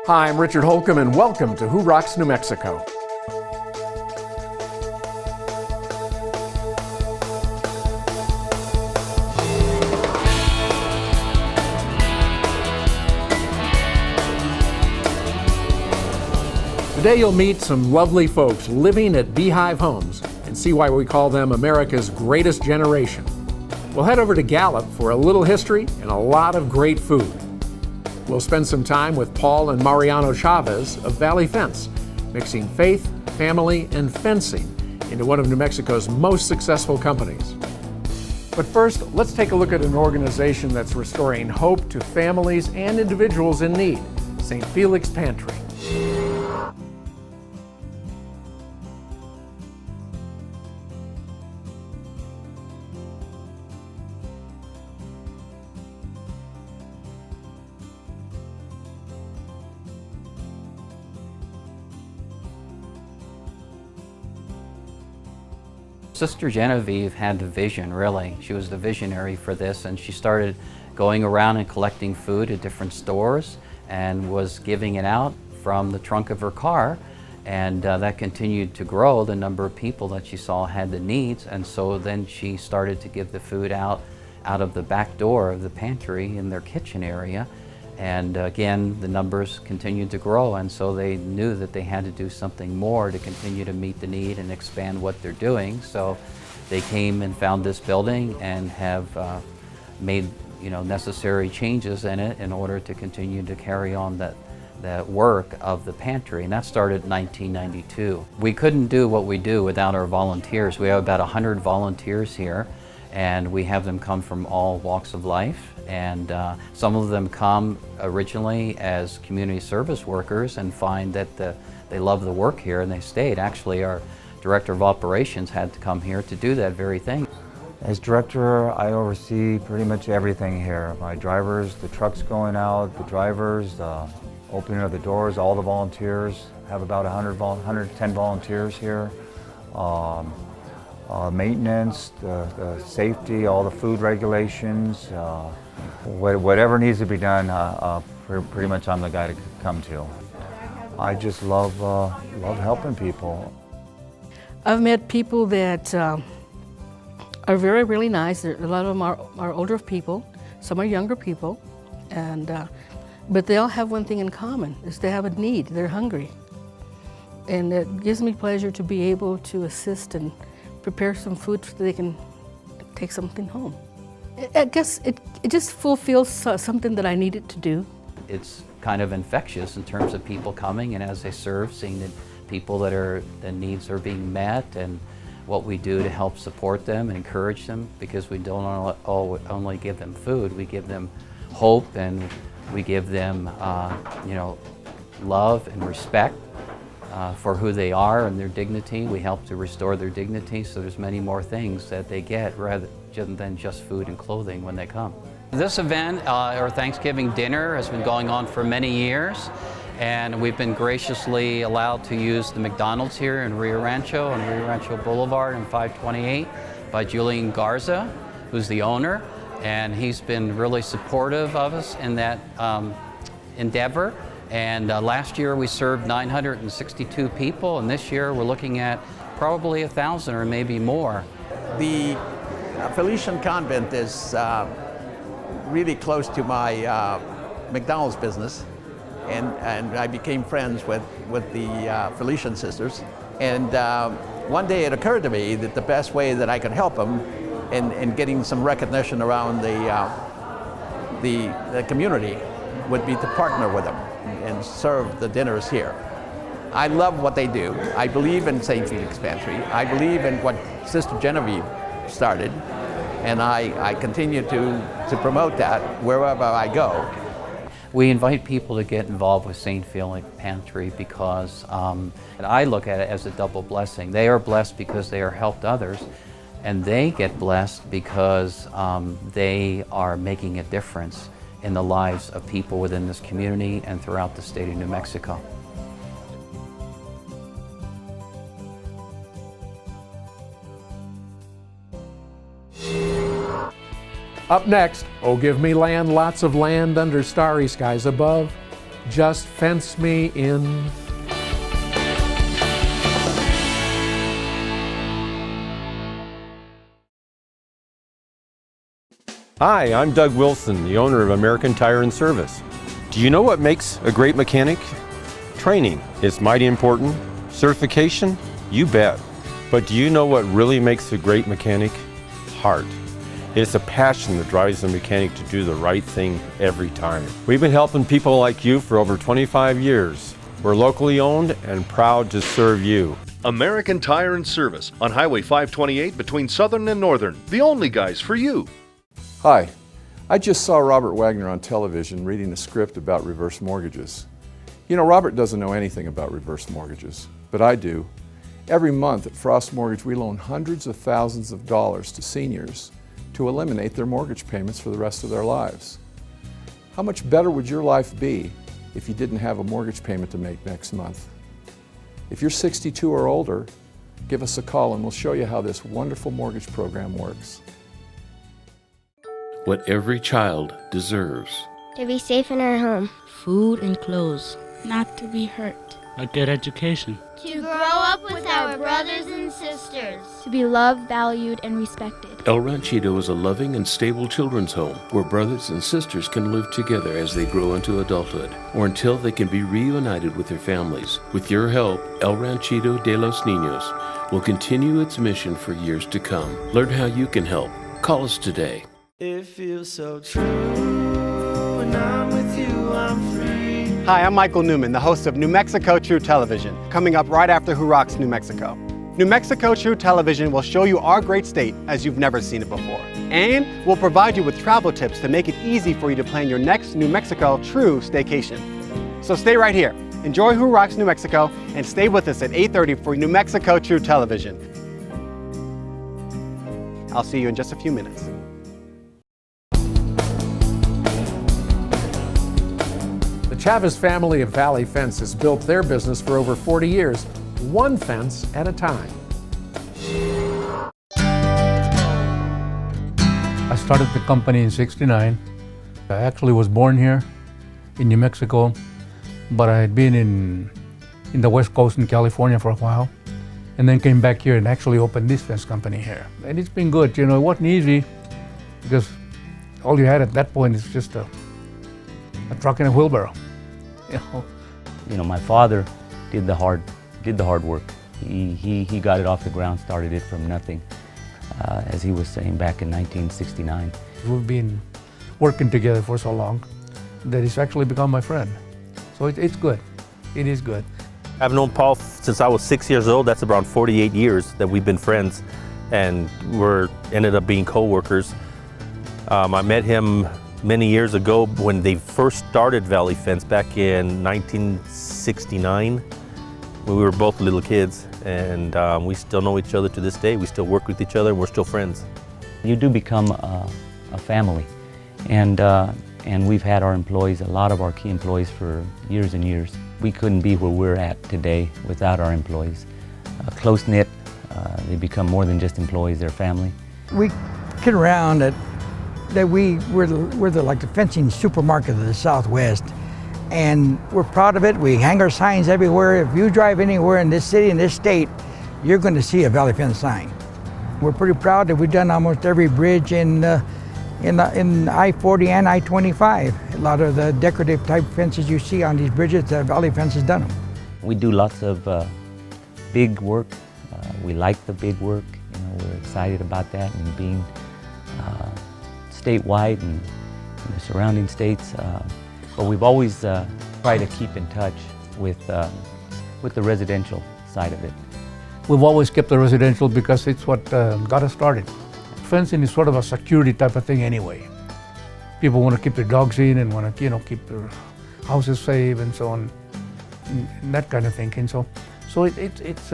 Hi, I'm Richard Holcomb, and welcome to Who Rocks New Mexico. Today you'll meet some lovely folks living at Beehive Homes and see why we call them America's greatest generation. We'll head over to Gallup for a little history and a lot of great food. We'll spend some time with Paul and Mariano Chavez of Valley Fence, mixing faith, family, and fencing into one of New Mexico's most successful companies. But first, let's take a look at an organization that's restoring hope to families and individuals in need, St. Felix Pantry. Sister Genevieve had the vision, really. She was the visionary for this, and she started going around and collecting food at different stores and was giving it out from the trunk of her car, and that continued to grow. The number of people that she saw had the needs, and so then she started to give the food out of the back door of the pantry in their kitchen area. And again, the numbers continued to grow, and so they knew that they had to do something more to continue to meet the need and expand what they're doing. So they came and found this building and have made necessary changes in it in order to continue to carry on that work of the pantry, and that started in 1992. We couldn't do what we do without our volunteers. We have about 100 volunteers here, and we have them come from all walks of life. And some of them come originally as community service workers and find that they love the work here and they stayed. Actually, our director of operations had to come here to do that very thing. As director, I oversee pretty much everything here. My drivers, the trucks going out, the drivers, the opening of the doors, all the volunteers. I have about 110 volunteers here. Maintenance, the safety, all the food regulations, whatever needs to be done, pretty much I'm the guy to come to. I just love helping people. I've met people that are really nice. A lot of them are older people, some are younger people, and but they all have one thing in common, is they have a need, they're hungry. And it gives me pleasure to be able to assist and prepare some food so they can take something home. I guess it just fulfills something that I needed to do. It's kind of infectious in terms of people coming, and as they serve, seeing that people the needs are being met, and what we do to help support them and encourage them, because we don't only give them food, we give them hope, and we give them love and respect for who they are and their dignity. We help to restore their dignity, so there's many more things that they get rather than just food and clothing when they come. This event, our Thanksgiving dinner, has been going on for many years, and we've been graciously allowed to use the McDonald's here in Rio Rancho on Rio Rancho Boulevard in 528 by Julian Garza, who's the owner, and he's been really supportive of us in that endeavor. And last year we served 962 people, and this year we're looking at probably 1,000 or maybe more. The Felician Convent is really close to my McDonald's business, and I became friends with the Felician sisters. And one day it occurred to me that the best way that I could help them in getting some recognition around the community would be to partner with them and serve the dinners here. I love what they do. I believe in St. Felix Pantry. I believe in what Sister Genevieve started, and I continue to promote that wherever I go. We invite people to get involved with St. Felix Pantry because I look at it as a double blessing. They are blessed because they are helped others, and they get blessed because they are making a difference in the lives of people within this community and throughout the state of New Mexico. Up next, oh, give me land, lots of land under starry skies above. Just fence me in. Hi, I'm Doug Wilson, the owner of American Tire and Service. Do you know what makes a great mechanic? Training is mighty important. Certification? You bet. But do you know what really makes a great mechanic? Heart. It's a passion that drives the mechanic to do the right thing every time. We've been helping people like you for over 25 years. We're locally owned and proud to serve you. American Tire and Service on Highway 528 between Southern and Northern. The only guys for you. Hi, I just saw Robert Wagner on television reading a script about reverse mortgages. You know, Robert doesn't know anything about reverse mortgages, but I do. Every month at Frost Mortgage, we loan hundreds of thousands of dollars to seniors to eliminate their mortgage payments for the rest of their lives. How much better would your life be if you didn't have a mortgage payment to make next month? If you're 62 or older, give us a call and we'll show you how this wonderful mortgage program works. What every child deserves. To be safe in our home. Food and clothes. Not to be hurt. A good education. To grow up with our brothers and sisters. To be loved, valued, and respected. El Ranchito is a loving and stable children's home where brothers and sisters can live together as they grow into adulthood or until they can be reunited with their families. With your help, El Ranchito de los Niños will continue its mission for years to come. Learn how you can help. Call us today. It feels so true. When I'm with you, I'm free. Hi, I'm Michael Newman, the host of New Mexico True Television, coming up right after Who Rocks New Mexico. New Mexico True Television will show you our great state as you've never seen it before. And we'll provide you with travel tips to make it easy for you to plan your next New Mexico True staycation. So stay right here, enjoy Who Rocks New Mexico, and stay with us at 8:30 for New Mexico True Television. I'll see you in just a few minutes. The Chavez family of Valley Fence has built their business for over 40 years, one fence at a time. I started the company in '69. I actually was born here in New Mexico, but I had been in the West Coast in California for a while, and then came back here and actually opened this fence company here. And it's been good. You know, it wasn't easy because all you had at that point is just a truck and a wheelbarrow. You know, my father did the hard work. He got it off the ground, started it from nothing, as he was saying back in 1969. We've been working together for so long that he's actually become my friend. So it's good. It is good. I've known Paul since I was 6 years old. That's around 48 years that we've been friends, and we're ended up being co-workers. I met him many years ago when they first started Valley Fence back in 1969. We were both little kids, and we still know each other to this day. We still work with each other, and we're still friends. You do become a family, and we've had our employees, a lot of our key employees, for years and years. We couldn't be where we're at today without our employees. Close-knit, they become more than just employees, they're family. We kid around that we're like the fencing supermarket of the Southwest, and we're proud of it. We hang our signs everywhere. If you drive anywhere in this city, in this state, you're going to see a Valley Fence sign. We're pretty proud that we've done almost every bridge in I-40 and I-25. A lot of the decorative type fences you see on these bridges, the Valley Fence has done them. We do lots of big work. We like the big work. You know, we're excited about that, and being statewide and in the surrounding states. But we've always tried to keep in touch with the residential side of it. We've always kept the residential because it's what got us started. Fencing is sort of a security type of thing anyway. People want to keep their dogs in and want to, keep their houses safe and so on, and that kind of thing. And so it's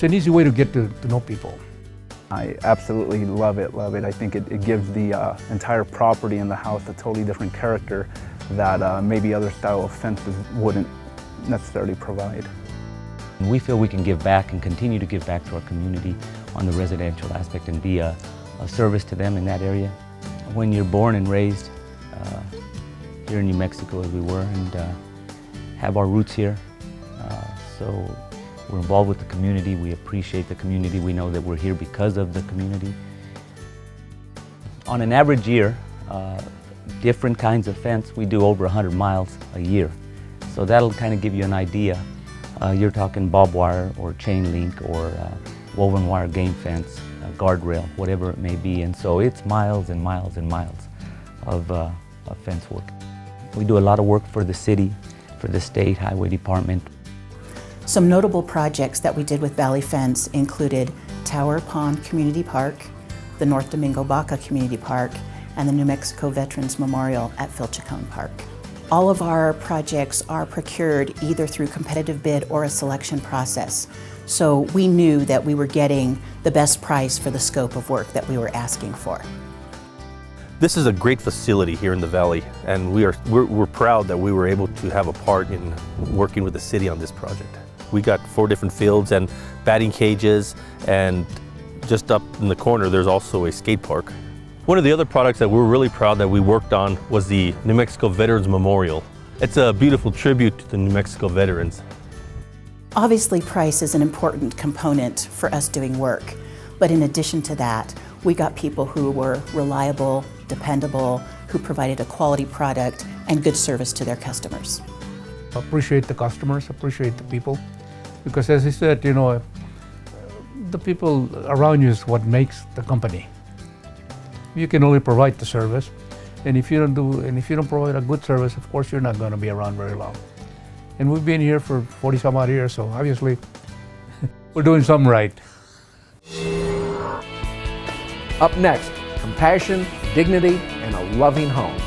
an easy way to get to know people. I absolutely love it. I think it gives the entire property and the house a totally different character that maybe other style of fences wouldn't necessarily provide. We feel we can give back and continue to give back to our community on the residential aspect and be a service to them in that area. when you're born and raised here in New Mexico, as we were, and have our roots here. So we're involved with the community. We appreciate the community. We know that we're here because of the community. On an average year, different kinds of fence, we do over 100 miles a year. So that'll kind of give you an idea. You're talking barbed wire or chain link or woven wire game fence, guardrail, whatever it may be. And so it's miles and miles and miles of fence work. We do a lot of work for the city, for the state highway department. Some notable projects that we did with Valley Fence included Tower Pond Community Park, the North Domingo Baca Community Park, and the New Mexico Veterans Memorial at Filchacone Park. All of our projects are procured either through competitive bid or a selection process. So we knew that we were getting the best price for the scope of work that we were asking for. This is a great facility here in the Valley, and we're proud that we were able to have a part in working with the city on this project. We got 4 different fields and batting cages, and just up in the corner there's also a skate park. One of the other products that we're really proud that we worked on was the New Mexico Veterans Memorial. It's a beautiful tribute to the New Mexico veterans. Obviously, price is an important component for us doing work, but in addition to that, we got people who were reliable, dependable, who provided a quality product and good service to their customers. Appreciate the customers, appreciate the people, because as I said, you know, the people around you is what makes the company. You can only provide the service, and if you don't provide a good service, of course you're not going to be around very long. And we've been here for 40 some odd years, so obviously we're doing something right. Up next, compassion, dignity, and a loving home.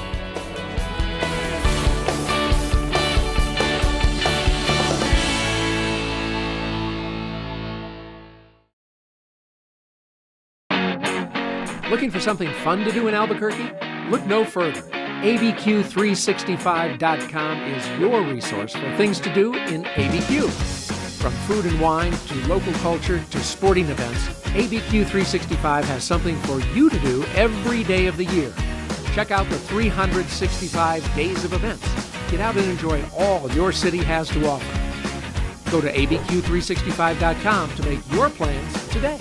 Looking for something fun to do in Albuquerque? Look no further. ABQ365.com is your resource for things to do in ABQ. From food and wine to local culture to sporting events, ABQ365 has something for you to do every day of the year. Check out the 365 days of events. Get out and enjoy all your city has to offer. Go to ABQ365.com to make your plans today.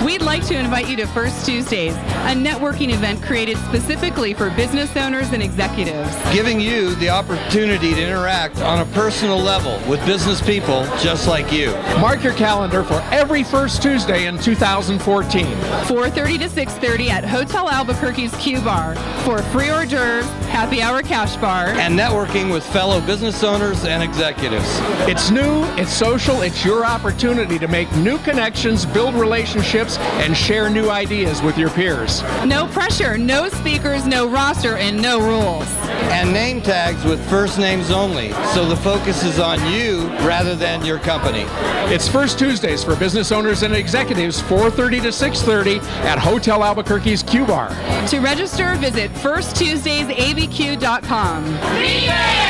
We'd like to invite you to First Tuesdays, a networking event created specifically for business owners and executives. Giving you the opportunity to interact on a personal level with business people just like you. Mark your calendar for every first Tuesday in 2014. 4:30 to 6:30 at Hotel Albuquerque's Q Bar for free hors d'oeuvres, happy hour cash bar, and networking with fellow business owners and executives. It's new, it's social, it's your opportunity to make new connections, build relationships, and share new ideas with your peers. No pressure, no speakers, no roster, and no rules. And name tags with first names only, so the focus is on you rather than your company. It's First Tuesdays for business owners and executives, 4:30 to 6:30 at Hotel Albuquerque's Q Bar. To register, visit firsttuesdaysabq.com. Be there!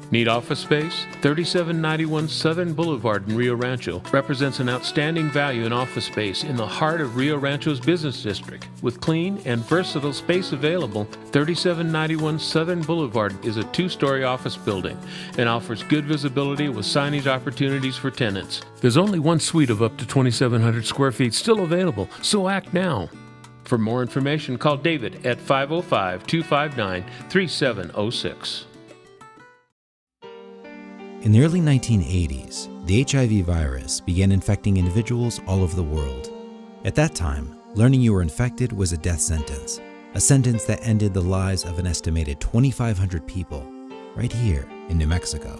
Need office space? 3791 Southern Boulevard in Rio Rancho represents an outstanding value in office space in the heart of Rio Rancho's business district. With clean and versatile space available, 3791 Southern Boulevard is a 2-story office building and offers good visibility with signage opportunities for tenants. There's only one suite of up to 2,700 square feet still available, so act now. For more information, call David at 505-259-3706. In the early 1980s, the HIV virus began infecting individuals all over the world. At that time, learning you were infected was a death sentence, a sentence that ended the lives of an estimated 2,500 people right here in New Mexico.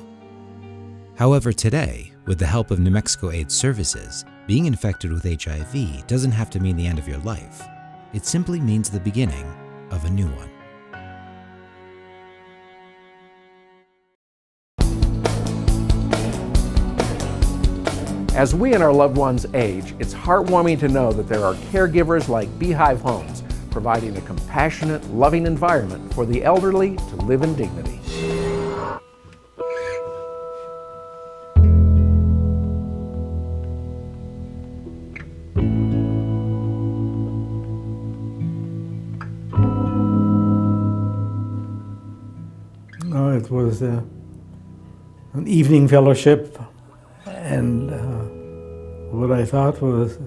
However, today, with the help of New Mexico AIDS Services, being infected with HIV doesn't have to mean the end of your life. It simply means the beginning of a new one. As we and our loved ones age, it's heartwarming to know that there are caregivers like Beehive Homes, providing a compassionate, loving environment for the elderly to live in dignity. It was an evening fellowship, and what I thought was,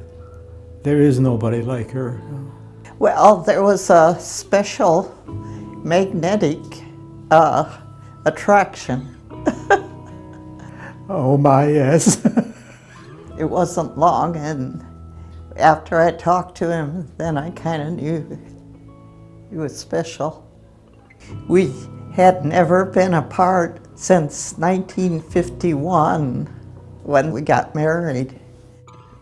there is nobody like her. Well, there was a special magnetic attraction. Oh my, yes. It wasn't long, and after I talked to him, then I kind of knew he was special. We had never been apart since 1951 when we got married.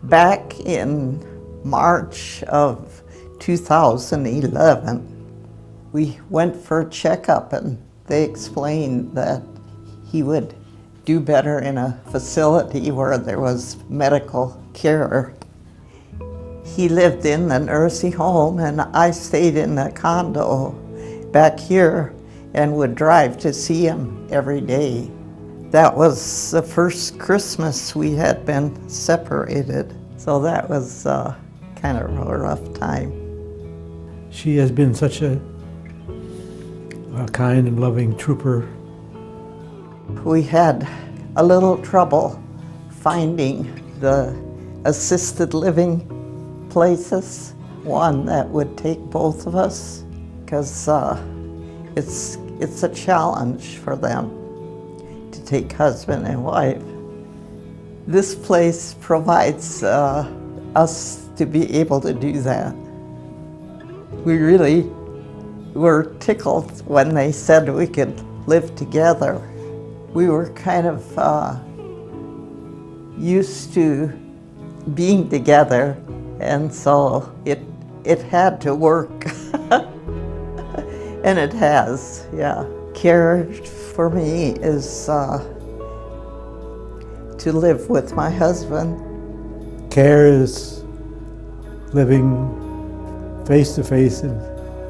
Back in March of 2011, we went for a checkup, and they explained that he would do better in a facility where there was medical care. He lived in the nursing home, and I stayed in the condo back here and would drive to see him every day. That was the first Christmas we had been separated, so that was kind of a rough time. She has been such a kind and loving trooper. We had a little trouble finding the assisted living places, one that would take both of us, because it's a challenge for them to take husband and wife. This place provides us to be able to do that. We really were tickled when they said we could live together. We were kind of used to being together, and so it had to work. And it has, yeah. Care for me is to live with my husband. Care is living face to face and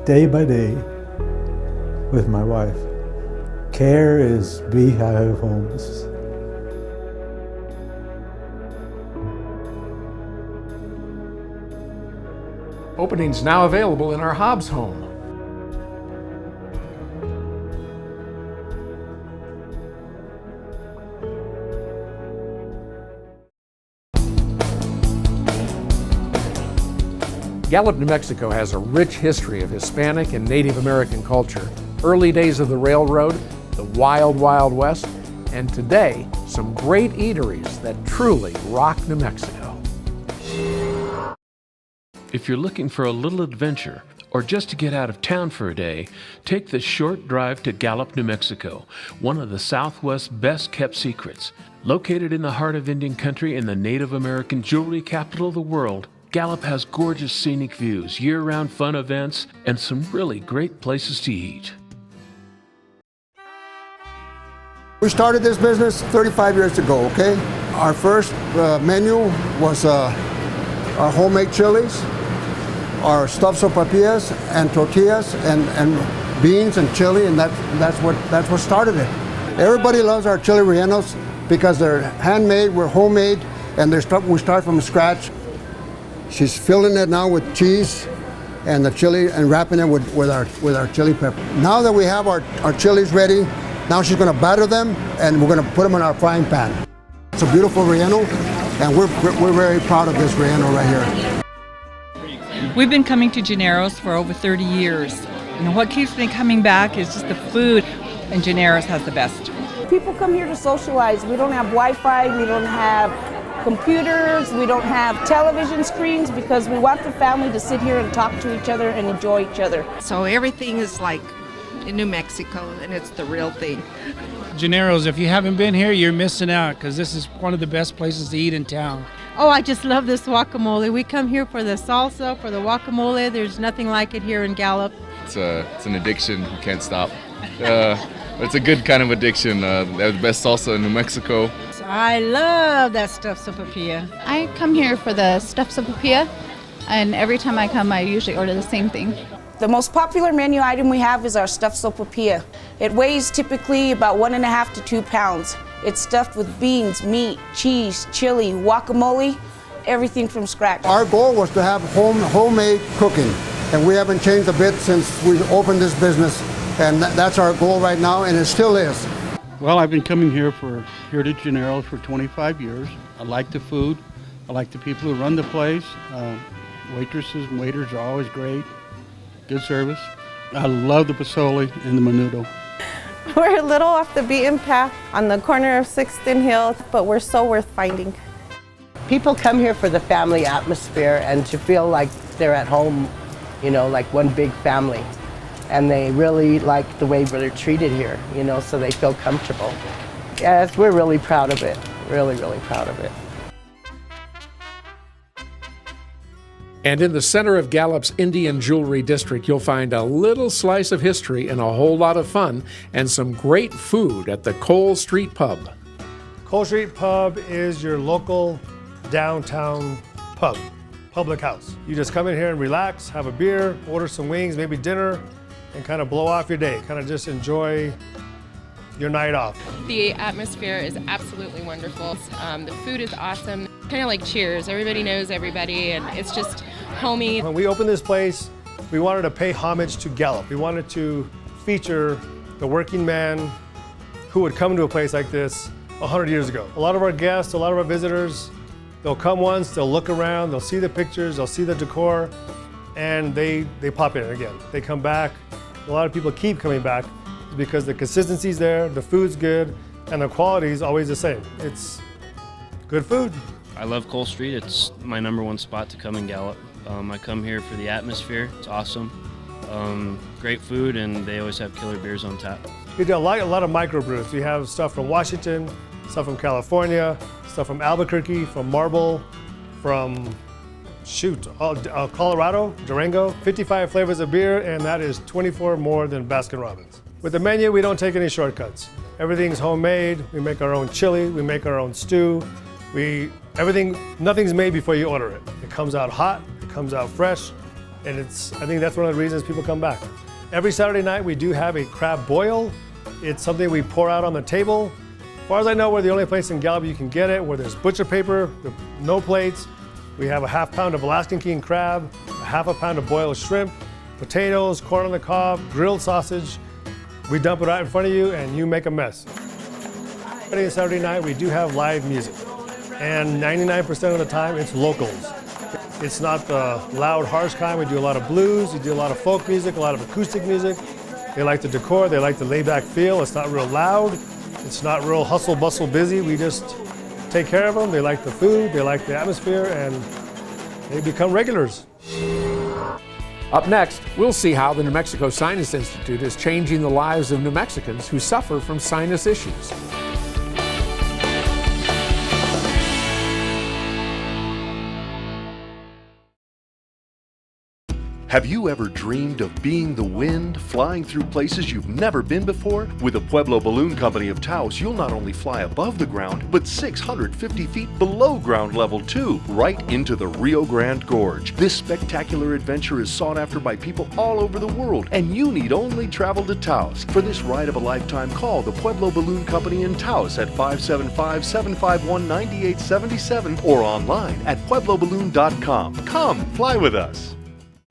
day by day with my wife. Care is Beehive Homes. Openings now available in our Hobbs home. Gallup, New Mexico has a rich history of Hispanic and Native American culture, early days of the railroad, the wild, wild west, and today, some great eateries that truly rock New Mexico. If you're looking for a little adventure or just to get out of town for a day, take the short drive to Gallup, New Mexico, one of the Southwest's best-kept secrets. Located in the heart of Indian country and the Native American jewelry capital of the world, Gallup has gorgeous scenic views, year-round fun events, and some really great places to eat. We started this business 35 years ago, okay? Our first menu was our homemade chilies, our stuffed sopapillas and tortillas and beans and chili, and that's what started it. Everybody loves our chili rellenos because they're handmade, we're homemade, and we start from scratch. She's filling it now with cheese and the chili and wrapping it with our chili pepper. Now that we have our chilies ready, now she's going to batter them and we're going to put them in our frying pan. It's a beautiful relleno, and we're very proud of this relleno right here. We've been coming to Gennaro's for over 30 years. And what keeps me coming back is just the food, and Gennaro's has the best. People come here to socialize. We don't have Wi-Fi, we don't have computers, we don't have television screens, because we want the family to sit here and talk to each other and enjoy each other. So everything is like in New Mexico, and it's the real thing. Gennaro's, if you haven't been here, you're missing out, because this is one of the best places to eat in town. Oh, I just love this guacamole. We come here for the salsa, for the guacamole. There's nothing like it here in Gallup. It's an addiction. You can't stop. It's a good kind of addiction. They have the best salsa in New Mexico. I love that stuffed sopapilla. I come here for the stuffed sopapilla, and every time I come, I usually order the same thing. The most popular menu item we have is our stuffed sopapilla. It weighs typically about 1.5 to 2 pounds. It's stuffed with beans, meat, cheese, chili, guacamole, everything from scratch. Our goal was to have homemade cooking, and we haven't changed a bit since we opened this business And that's our goal right now, and it still is. Well, I've been coming here to Gennaro's for 25 years. I like the food. I like the people who run the place. Waitresses and waiters are always great. Good service. I love the pozole and the menudo. We're a little off the beaten path on the corner of 6th and Hill, but we're so worth finding. People come here for the family atmosphere and to feel like they're at home, you know, like one big family. And they really like the way they're treated here, you know, so they feel comfortable. Yes, we're really proud of it. Really, really proud of it. And in the center of Gallup's Indian Jewelry District, you'll find a little slice of history and a whole lot of fun and some great food at the Cole Street Pub. Cole Street Pub is your local downtown pub, public house. You just come in here and relax, have a beer, order some wings, maybe dinner, and kind of blow off your day. Kind of just enjoy your night off. The atmosphere is absolutely wonderful. The food is awesome. Kind of like Cheers. Everybody knows everybody, and it's just homey. When we opened this place, we wanted to pay homage to Gallup. We wanted to feature the working man who would come to a place like this 100 years ago. A lot of our guests, a lot of our visitors, they'll come once, they'll look around, they'll see the pictures, they'll see the decor, and they pop in again. They come back. A lot of people keep coming back because the consistency's there, the food's good, and the quality is always the same. It's good food. I love Cole Street. It's my #1 spot to come in Gallup. I come here for the atmosphere. It's awesome. Great food, and they always have killer beers on tap. We do a lot of microbrews. We have stuff from Washington, stuff from California, stuff from Albuquerque, from Marble, from Colorado, Durango. 55 flavors of beer, and that is 24 more than Baskin-Robbins. With the menu, we don't take any shortcuts. Everything's homemade. We make our own chili. We make our own stew. Nothing's made before you order it. It comes out hot. It comes out fresh, and I think that's one of the reasons people come back. Every Saturday night, we do have a crab boil. It's something we pour out on the table. As far as I know, we're the only place in Gallup you can get it, where there's butcher paper, no plates. We have a ½ pound of Alaskan king crab, a ½ pound of boiled shrimp, potatoes, corn on the cob, grilled sausage. We dump it right in front of you, and you make a mess. Friday and Saturday night, we do have live music, and 99% of the time, it's locals. It's not the loud, harsh kind. We do a lot of blues, we do a lot of folk music, a lot of acoustic music. They like the decor, they like the laid-back feel. It's not real loud, it's not real hustle, bustle, busy. We just take care of them. They like the food, they like the atmosphere, and they become regulars. Up next, we'll see how the New Mexico Sinus Institute is changing the lives of New Mexicans who suffer from sinus issues. Have you ever dreamed of being the wind, flying through places you've never been before? With the Pueblo Balloon Company of Taos, you'll not only fly above the ground, but 650 feet below ground level too, right into the Rio Grande Gorge. This spectacular adventure is sought after by people all over the world, and you need only travel to Taos. For this ride of a lifetime, call the Pueblo Balloon Company in Taos at 575-751-9877 or online at puebloballoon.com. Come fly with us.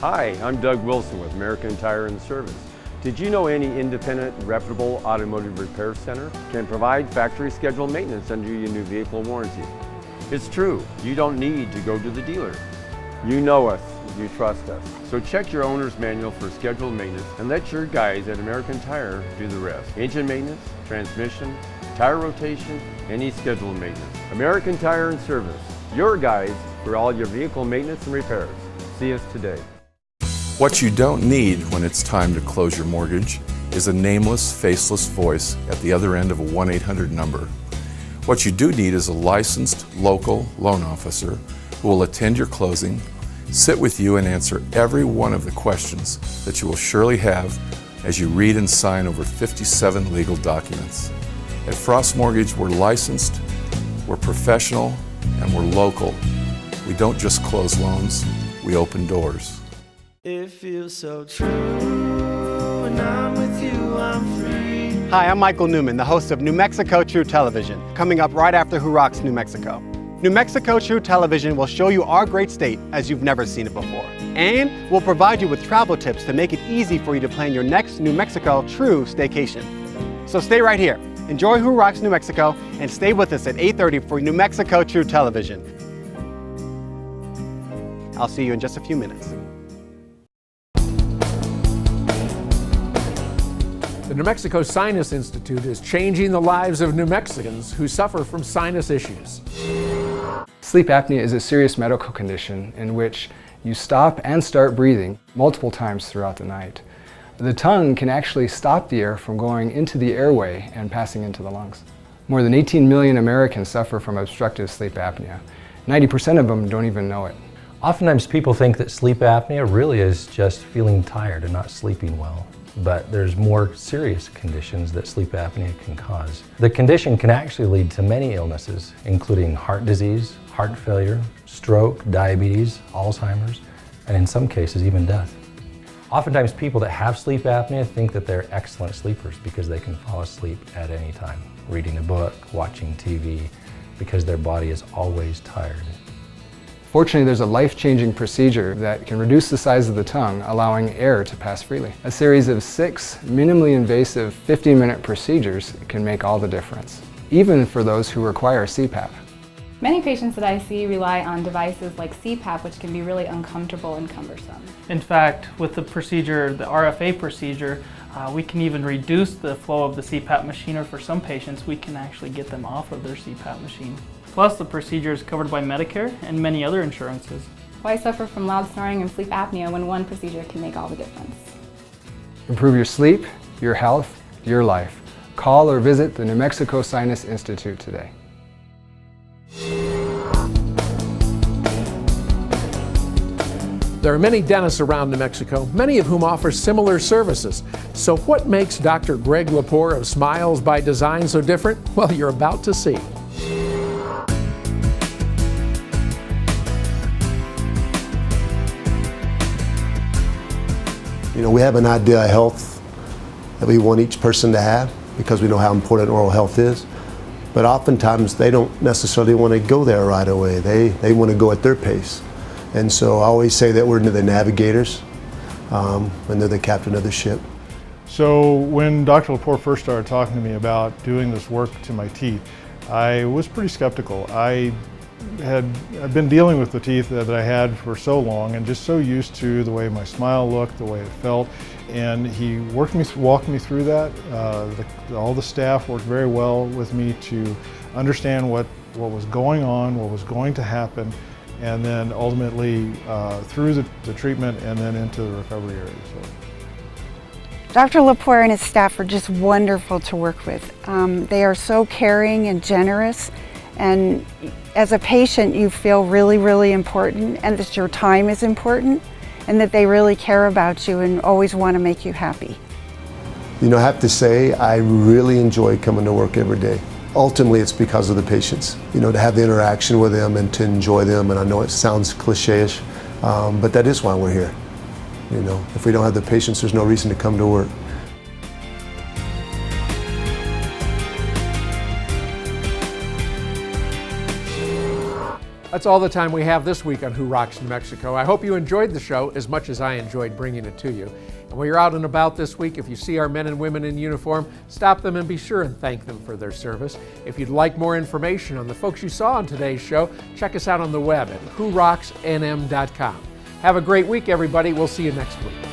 Hi, I'm Doug Wilson with American Tire and Service. Did you know any independent, reputable automotive repair center can provide factory scheduled maintenance under your new vehicle warranty? It's true, you don't need to go to the dealer. You know us, you trust us. So check your owner's manual for scheduled maintenance and let your guys at American Tire do the rest. Engine maintenance, transmission, tire rotation, any scheduled maintenance. American Tire and Service, your guys for all your vehicle maintenance and repairs. See us today. What you don't need when it's time to close your mortgage is a nameless, faceless voice at the other end of a 1-800 number. What you do need is a licensed local loan officer who will attend your closing, sit with you and answer every one of the questions that you will surely have as you read and sign over 57 legal documents. At Frost Mortgage, we're licensed, we're professional, and we're local. We don't just close loans, we open doors. It feels so true. When I'm with you, I'm free. Hi, I'm Michael Newman, the host of New Mexico True Television, coming up right after Who Rocks New Mexico. New Mexico True Television will show you our great state as you've never seen it before. And we'll provide you with travel tips to make it easy for you to plan your next New Mexico True staycation. So stay right here. Enjoy Who Rocks New Mexico and stay with us at 8:30 for New Mexico True Television. I'll see you in just a few minutes. The New Mexico Sinus Institute is changing the lives of New Mexicans who suffer from sinus issues. Sleep apnea is a serious medical condition in which you stop and start breathing multiple times throughout the night. The tongue can actually stop the air from going into the airway and passing into the lungs. More than 18 million Americans suffer from obstructive sleep apnea. 90% of them don't even know it. Oftentimes people think that sleep apnea really is just feeling tired and not sleeping well. But there's more serious conditions that sleep apnea can cause. The condition can actually lead to many illnesses, including heart disease, heart failure, stroke, diabetes, Alzheimer's, and in some cases even death. Oftentimes people that have sleep apnea think that they're excellent sleepers because they can fall asleep at any time, reading a book, watching TV, because their body is always tired. Fortunately, there's a life-changing procedure that can reduce the size of the tongue, allowing air to pass freely. A series of 6 minimally invasive 15-minute procedures can make all the difference, even for those who require CPAP. Many patients that I see rely on devices like CPAP, which can be really uncomfortable and cumbersome. In fact, with the procedure, the RFA procedure, we can even reduce the flow of the CPAP machine, or for some patients, we can actually get them off of their CPAP machine. Plus, the procedure is covered by Medicare and many other insurances. Why suffer from loud snoring and sleep apnea when one procedure can make all the difference? Improve your sleep, your health, your life. Call or visit the New Mexico Sinus Institute today. There are many dentists around New Mexico, many of whom offer similar services. So what makes Dr. Greg Lepore of Smiles by Design so different? Well, you're about to see. You know, we have an idea of health that we want each person to have because we know how important oral health is. But oftentimes they don't necessarily want to go there right away. They want to go at their pace. And so I always say that we're the navigators and they're the captain of the ship. So when Dr. Lepore first started talking to me about doing this work to my teeth, I was pretty skeptical. I've been dealing with the teeth that I had for so long and just so used to the way my smile looked, the way it felt. And he walked me through that. All the staff worked very well with me to understand what was going on, what was going to happen, and then ultimately through the treatment and then into the recovery area. So. Dr. Lepore and his staff are just wonderful to work with. They are so caring and generous, and as a patient you feel really, really important, and that your time is important, and that they really care about you and always want to make you happy. You know, I have to say I really enjoy coming to work every day. Ultimately it's because of the patients, you know, to have the interaction with them and to enjoy them. And I know it sounds cliche-ish, but that is why we're here. You know, if we don't have the patients, there's no reason to come to work. That's all the time we have this week on Who Rocks New Mexico. I hope you enjoyed the show as much as I enjoyed bringing it to you. And while you're out and about this week, if you see our men and women in uniform, stop them and be sure and thank them for their service. If you'd like more information on the folks you saw on today's show, check us out on the web at whorocksnm.com. Have a great week, everybody. We'll see you next week.